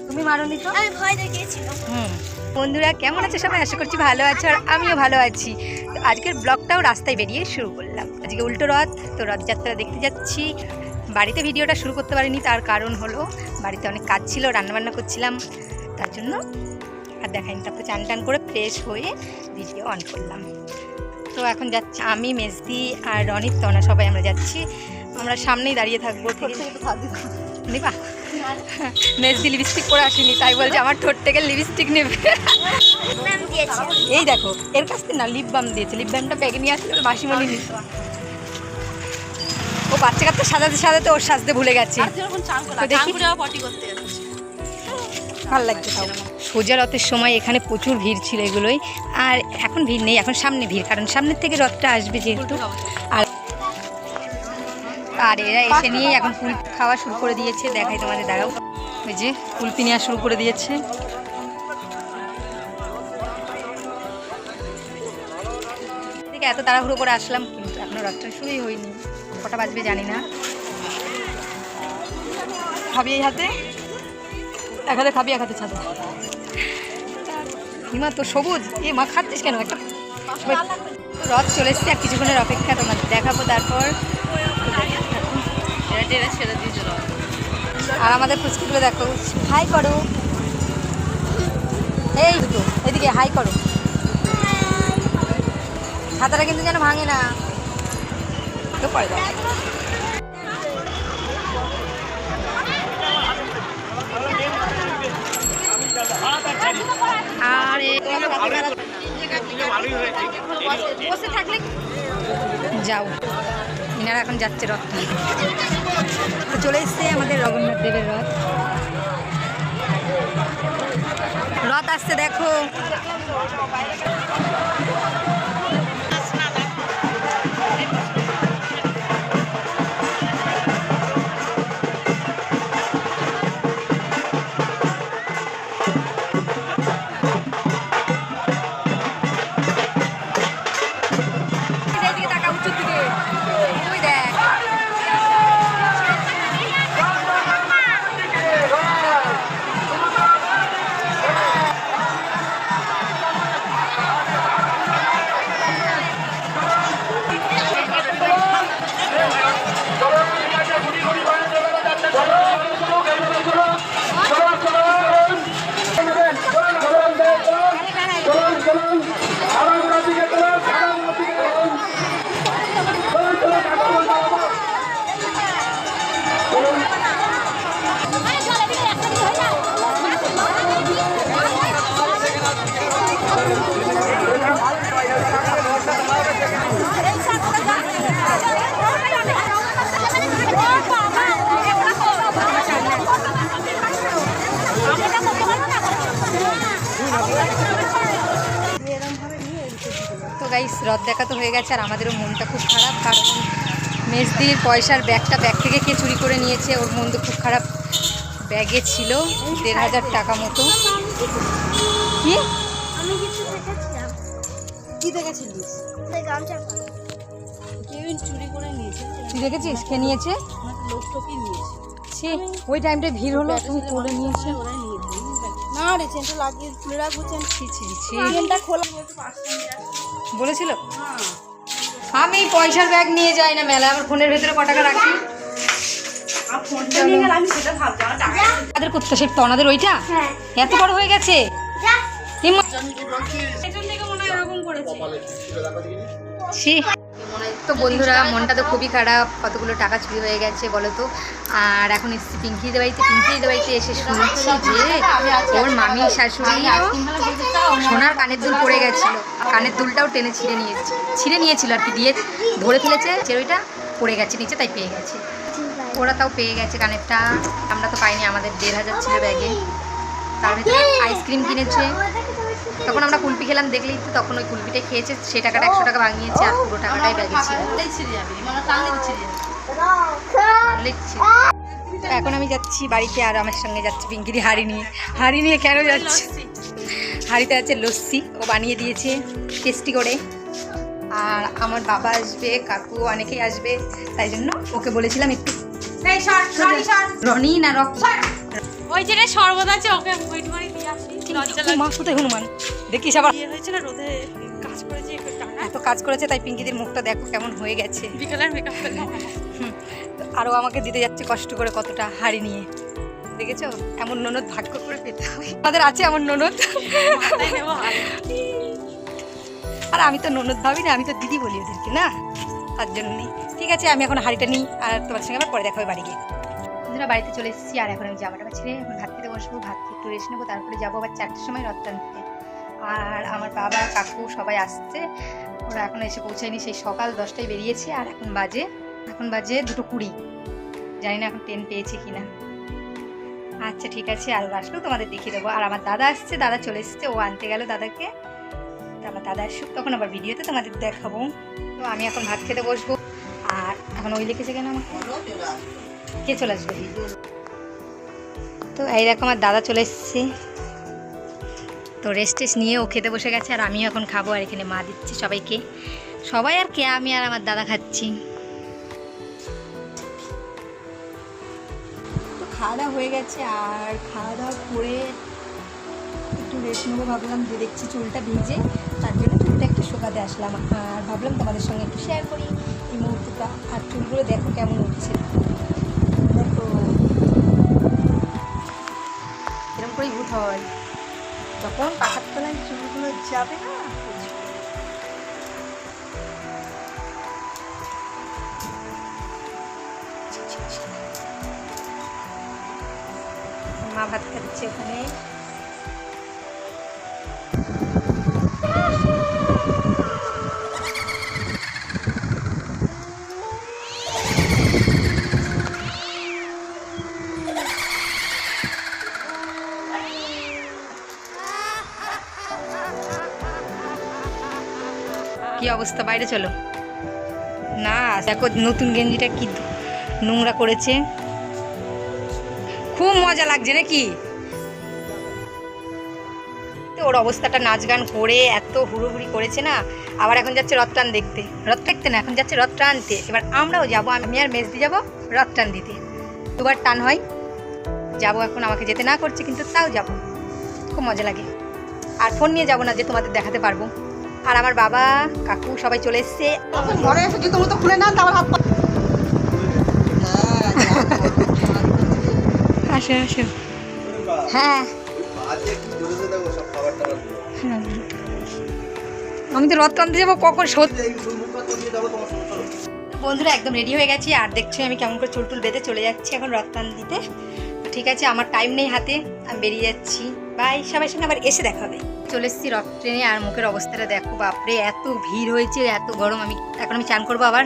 তুমি মারোনি তো? আমি ভয় দেখিয়েছিলাম। বন্ধুরা কেমন আছে সবাই? আশা করছি ভালো আছো, আর আমিও ভালো আছি। তো আজকের ব্লগটাও রাস্তায় বেরিয়ে শুরু করলাম। আজকে উল্টো রথ, তো রথযাত্রা দেখতে যাচ্ছি। বাড়িতে ভিডিওটা শুরু করতে পারিনি, তার কারণ হলো বাড়িতে অনেক কাজ ছিল, রান্নাবান্না করছিলাম, তার জন্য আর দেখাইনি। তারপরে চান টান করে ফ্রেশ হয়ে ভিডিও অন করলাম। তো এখন যাচ্ছি আমি, মেজদি আর রনিত, তনা সবাই আমরা যাচ্ছি। আমরা সামনেই দাঁড়িয়ে থাকবো। নিবা মেজদি লিপস্টিক পরে আসেনি, তাই বলছে আমার ঠোঁট থেকে লিপস্টিক নেবে। এই দেখো, এর কাছ থেকে না লিপ বাম দিয়েছে। লিপ বামটা ব্যাগে নিয়ে আসলে মাসিমণি নিত। ও বাচ্চা কাচ্চা সাজাতে সাজাতে ওর সাজতে ভুলে গেছে। ভালো লাগছে তাও। সোজা রথের সময় এখানে প্রচুর ভিড় ছিল এগুলোই, আর এখন ভিড় নেই, এখন সামনে ভিড়, কারণ সামনের থেকে রথটা আসবে যেহেতু। আর এরা এসে নিয়ে এখন কুলপি খাওয়া শুরু করে দিয়েছে। দেখাই তোমাদের, দাঁড়াও। ওই যে কুলপি নেওয়া শুরু করে দিয়েছে। দেখে এত তাড়াহুড়ো করে আসলাম, কিন্তু এখনো রথটা শুরুই হয়নি। কটা বাজবে জানি না। খাবি এই হাতে, এক হাতে খাবি, এক হাতে ছাদে। হিমা তো সবুজ, এ মা খাচ্ছিস কেন? একটা রথ চলে এসছে, আর কিছুক্ষণের অপেক্ষা, তোমাদের দেখাবো। তারপর আর আমাদের ফুচকিগুলো দেখো, হাই করো। এই দুটো এদিকে হাই করো। ছাতাটা কিন্তু যেন ভাঙে না, তো পরে দাও। আর বসে থাকলে যাও। ইনারা এখন যাচ্ছে রথ নিয়ে। তো চলে এসছে আমাদের রঘুনাথ দেবের রথ। রথ আসছে দেখো। তো গাইস, রথ দেখা তো হয়ে গেছে, আর আমাদেরও মনটা খুব খারাপ, কারণ মেজদির পয়সার ব্যাগটা ব্যাগ থেকে কে চুরি করে নিয়েছে। ওর মন তো খুব খারাপ। ব্যাগে ছিল ১,৫০০ টাকা মতো। কি কি দেখেছিলিস? চুরি করে নিয়েছে। তুই দেখেছিস কে নিয়েছে? লোকটুকি নিয়েছে। সে ওই টাইমটা ভিড় হলো, তুমি করে নিয়েছে। না রে, চেনটা লাগিয়ে খুলে রাখবো। চেনটা খোলা বলেছিল। আমি পয়সার ব্যাগ নিয়ে যাই না মেলা, আমার ফোনের ভেতরে ক টাকা রাখি। তাদের করতে সে তনাদের ওইটা এত বড় হয়ে গেছে। তো বন্ধুরা, মনটা তো খুবই খারাপ, কতগুলো টাকা চুরি হয়ে গেছে বলো তো। আর এখন এসেছি পিঙ্কিদের বাড়িতে। পিঙ্কিদের বাড়িতে এসে শুনছি যে ওর মামি শাশুড়ি সোনার কানের দুল পড়ে গেছিলো। কানের দুলটাও টেনে ছিঁড়ে নিয়েছিল আর কি, দিয়ে ধরে ফেলেছে যে ওইটা পড়ে গেছে নিচে, তাই পেয়ে গেছে। ওরা তাও পেয়ে গেছে কানেরটা, আমরা তো পাইনি। আমাদের ১,৫০০ ছিল ব্যাগে। তার ভিতরে আইসক্রিম কিনেছে। তখন আমরা কুলপি খেলাম, দেখলেই তো, তখন ওই কুলপিটাই খেয়েছে। সেই টাকাটা ১০০ টাকা ভাঙিয়েছে, আর পুরো টাকাটাই ব্যাগে ছিল। এখন আমি যাচ্ছি বাড়িতে, আর আমার সঙ্গে যাচ্ছি পিঙ্কিদি হাঁড়ি নিয়ে। হাঁড়ি নিয়ে কেন যাচ্ছি? হাঁড়িতে আছে লস্যি, ও বানিয়ে দিয়েছে টেস্টি করে। আর আমার বাবা আসবে, কাকু অনেকেই আসবে, তাই জন্য ওকে বলেছিলাম একটু রনি না ওই যে রে শরবত আছে ওকে ওয়েট করে দিয়ে আসি লজ্জা লাগে। মা কোথায় হনুমান দেখিস আবার বিয়ে হয়েছিল রোদে কাজ করেছে একটু টানা এত কাজ করেছে তাই পিঙ্কিদের মুখটা দেখো কেমন হয়ে গেছে। বিকেলের মেকআপ করলাম আরও আমাকে দিতে যাচ্ছে কষ্ট করে কতটা হাড়ি নিয়ে, দেখেছো? এমন ননদ ভাগ্য করে পেতে হয়, আমাদের আছে এমন ননদ। মাথায় নেবো হাত। আর আমি তো ননদ ভাবি না, আমি তো দিদি বলি ওদেরকে না, তার জন্যই। ঠিক আছে, আমি এখন হাড়িটা নিই আর তোমার সঙ্গে আবার পরে দেখা হবে বাড়ি গিয়ে। বন্ধুরা বাড়িতে চলে এসেছি আর এখন আমি জামাটা ছেড়ে এখন ভাত খেতে বসবো, ভাত খেয়ে একটু রেস্ট নেবো, তারপরে যাবো আবার 4টার সময় রথ টানতে। আর আমার বাবা কাকু সবাই আসছে, ওরা এখন এসে পৌঁছায়নি, সেই সকাল 10টায় বেরিয়েছে আর এখন বাজে 2:20। জানি না এখন ট্রেন পেয়েছে কিনা। আচ্ছা ঠিক আছে, আর আসলেও তোমাদের দেখিয়ে দেবো। আর আমার দাদা আসছে, দাদা চলে এসেছে, ও আনতে গেল দাদাকে। তো আমার দাদা আসুক তখন আবার ভিডিওতে তোমাদের দেখাবো। তো আমি এখন ভাত খেতে বসবো। আর এখন ওই লিখেছে কেন আমাকে, কে চলে আসবে? তো এই দেখো আমার দাদা চলে এসছে, তো রেস্ট নিয়ে ও খেতে বসে গেছে আর আমিও এখন খাবো। আর এখানে মা দিচ্ছে সবাইকে, সবাই আর কে, আমি আর আমার দাদা খাচ্ছি। তো খাওয়া দাওয়া হয়ে গেছে আর খাওয়া দাওয়া করে একটু রেস্ট নেবো ভাবলাম, যে দেখছি চুলটা ভিজে, তার জন্য চুলটা একটু শুকাতে আসলাম। আর ভাবলাম তোমাদের সঙ্গে একটু শেয়ার করি এই মুহূর্তটা। আর চুলগুলো দেখো কেমন উঠছে, দেখো এরকম করেই ভূত হয় যখন পাখার তলায় চুলগুলো যাবে না। মা ভাত খাচ্ছে ওখানে। কি অবস্থা, বাইরে চলো না। দেখো নতুন গেঞ্জিটা কি নোংরা করেছে, খুব মজা লাগছে নাকি? তো ওর অবস্থাটা নাচ গান করে এত হুড়োহুড়ি করেছে না। আবার এখন যাচ্ছে রথ টান দেখতে, রথ দেখতে না, এখন যাচ্ছে রথ টানতে। এবার আমরাও যাবো, আমি আর মেজদি যাবো রথ টান দিতে। 2বার টান হয়, যাবো এখন। আমাকে যেতে না করছে কিন্তু তাও যাবো, খুব মজা লাগে। আর ফোন নিয়ে যাবো না যে তোমাদের দেখাতে পারবো। আর আমার বাবা কাকু সবাই চলে এসছে। ঘরে এসে জুতো মুতো খুলে না, তারপর হাত আসো আসো। হ্যাঁ আমি তো রথ টানতে যাবো কখন, সত্যি। বন্ধুরা একদম রেডি হয়ে গেছি আর দেখছি আমি কেমন করে চুল টুল বেঁধে চলে যাচ্ছি এখন রথ টান দিতে। তো ঠিক আছে, আমার টাইম নেই হাতে, আমি বেরিয়ে যাচ্ছি। বাই, সবাই সঙ্গে আবার এসে দেখা হবে। চলে এসেছি রথ ট্রেনে আর মুখের অবস্থাটা দেখো, বাপরে এত ভিড় হয়েছে, এত গরম। এখন আমি চান করবো আবার।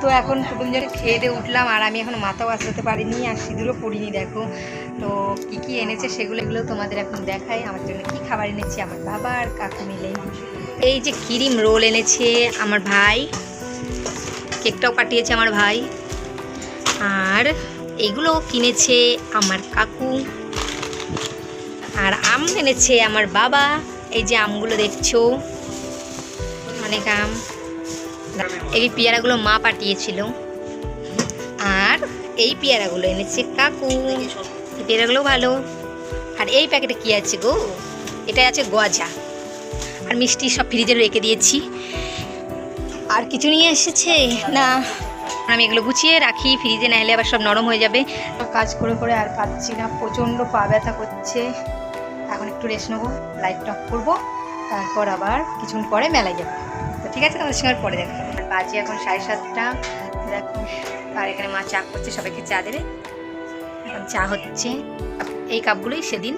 তো এখন কুটুম জলে খেয়ে দিয়ে উঠলাম আর আমি এখন মাথাও আসাতে পারিনি আর সিঁদুরও পরিনি। দেখো তো কি কি এনেছে সেগুলো তোমাদের এখন দেখাই। আমার জন্য কি খাবার এনেছি আমার বাবা আর কাকু মিলে। এই যে ক্রিম রোল এনেছে আমার ভাই, কেকটাও কাটিয়েছে আমার ভাই। আর এইগুলো কিনেছে আমার কাকু। আর আম এনেছে আমার বাবা, এই যে আমগুলো দেখছো, অনেক আম। এই পেয়ারাগুলো মা পাঠিয়েছিল। আর এই পেয়ারাগুলো এনেছে কাকু, এই পেয়ারাগুলো ভালো। আর এই প্যাকেটে কি আছে গো, এটা আছে গজা আর মিষ্টি, সব ফ্রিজে রেখে দিয়েছি। আর কিছু নিয়ে এসেছে না, আমি এগুলো গুছিয়ে রাখি ফ্রিজে, না হলে আবার সব নরম হয়ে যাবে। কাজ করে করে আর পাচ্ছি না, প্রচণ্ড পা ব্যথা করছে। এখন একটু রেস্ট নেবো, লাইট অফ করবো, তারপর আবার কিছুক্ষণ পরে মেলায় যাবো। তো ঠিক আছে, আমাদের সঙ্গে পরে দেখা হবে। বাজে এখন 7:30। দেখো আর এখানে মা চা করছে, সবাইকে চা দেবে। এখন চা হচ্ছে। এই কাপগুলোই সেদিন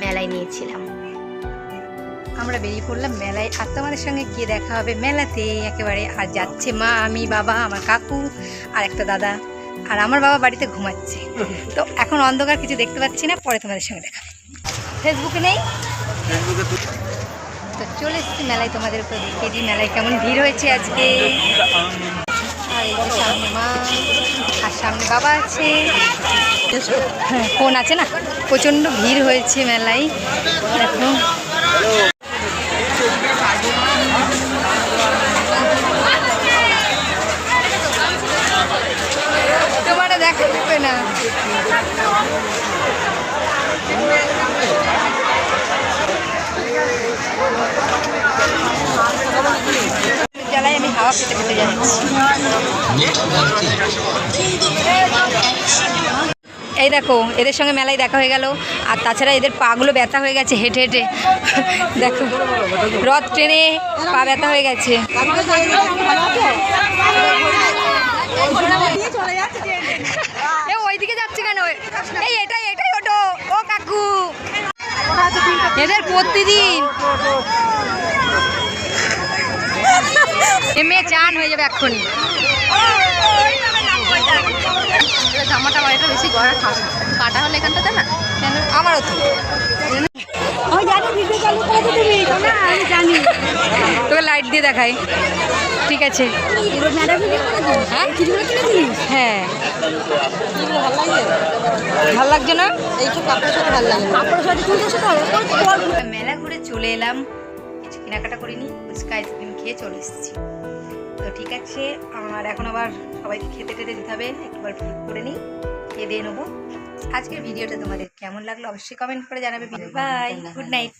মেলায় নিয়েছিলাম। আমরা বেরিয়ে পড়লাম মেলায়, আর তোমাদের সঙ্গে গিয়ে দেখা হবে মেলাতে একেবারে। আর যাচ্ছে মা, আমি, বাবা, আমার কাকু আর একটা দাদা। আর আমার বাবা বাড়িতে ঘুমাচ্ছে। তো এখন অন্ধকার, কিছু দেখতে পাচ্ছি না, পরে তোমাদের সঙ্গে দেখা হবে। ফেসবুকে নেই, তো চলে এসেছি মেলায়, তোমাদের উপরে দেখিয়ে দিই মেলায় কেমন ভিড় হয়েছে আজকে। আর এই যে সামনে মা আর সামনে বাবা আছে, হ্যাঁ ফোন আছে না। প্রচণ্ড ভিড় হয়েছে মেলায়, দেখো খেতে খেতে যাচ্ছি। এই দেখো এদের সঙ্গে মেলায় দেখা হয়ে গেল, আর তাছাড়া এদের পাগুলো ব্যথা হয়ে গেছে হেঁটে হেঁটে। দেখো রথ ট্রেনে পা ব্যথা হয়ে গেছে। এ ওইদিকে যাচ্ছে কেন? এই এটাই এটাই ওটো। ও কাকু, এদের প্রতিদিন এ মেয়ে চান হয়ে যাবে এক্ষুনি। জামাটা বাড়িটা বেশি গড়া খাবে কাটা হলে এখানটাতে না কেন? আমারও তো তোকে লাইট দিয়ে দেখাই, ঠিক আছে? হ্যাঁ ভাল লাগছে না? এইসব কাপড়ের সাথে ভালো লাগে মেলা ঘুরে চলে এলাম, কিছু কেনাকাটা করিনি, ফুচকা আইসক্রিম খেয়ে চলে এসেছি। তো ঠিক আছে, আর এখন আবার সবাইকে খেতে টেতে দিতে হবে, একবার ফিট করে নিই, খেয়ে দিয়ে নেবো। আজকের ভিডিওটা তোমাদের কেমন লাগলো অবশ্যই কমেন্ট করে জানাবে। Bye, good night.